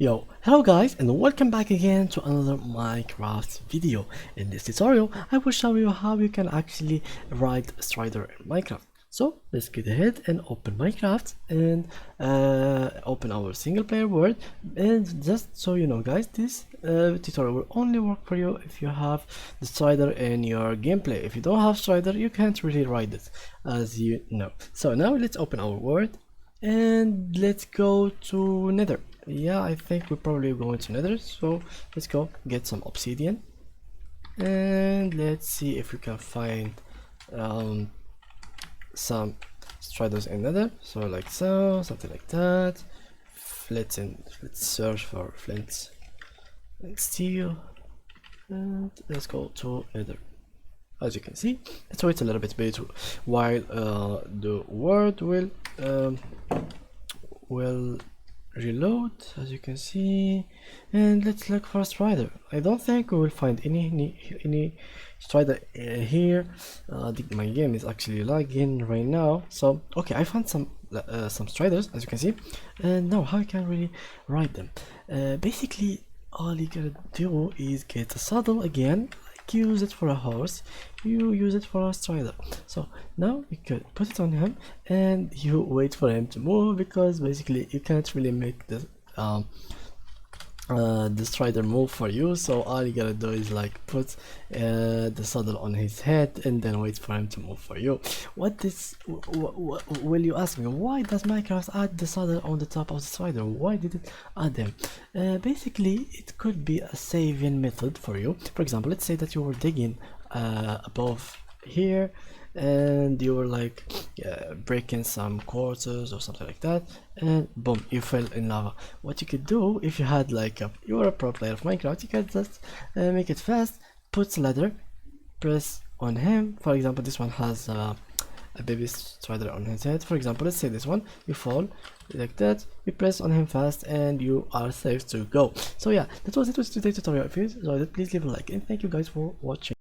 Hello guys, and welcome back again to another Minecraft video. In this tutorial, I will show you how you can actually ride Strider in Minecraft. So let's get ahead and open Minecraft and open our single player world. And just so you know guys, this tutorial will only work for you if you have the Strider in your gameplay. If you don't have Strider, you can't really ride it, as you know. So now let's open our world and let's go to Nether. Yeah, I think we're probably going to Nether, so let's go get some obsidian and let's see if we can find some striders in Nether. So like so, something like that. Let's search for flint and steel, and let's go to Nether. As you can see, let's wait a little bit while the world will reload, as you can see, and let's look for a strider. I don't think we will find any strider here. My game is actually lagging right now. So okay, I found some striders, as you can see, and now how you can really ride them. Basically, all you gotta do is get a saddle again. Use it for a horse, you use it for a strider. So now you could put it on him and you wait for him to move, because basically you can't really make the strider move for you. So all you gotta do is like put the saddle on his head and then wait for him to move for you. Will you ask me, why does Minecraft add the saddle on the top of the strider? Why did it add them? Basically it could be a saving method for you. For example, let's say that you were digging above here and you were like breaking some quarters or something like that, and boom, you fell in lava. What you could do, if you had like you were a pro player of Minecraft, you could just make it fast, put ladder, press on him. For example, this one has a baby strider on his head. For example, let's say this one, you fall like that, you press on him fast and you are safe to go. So yeah, that was it with today's tutorial. If you enjoyed it, please leave a like, and thank you guys for watching.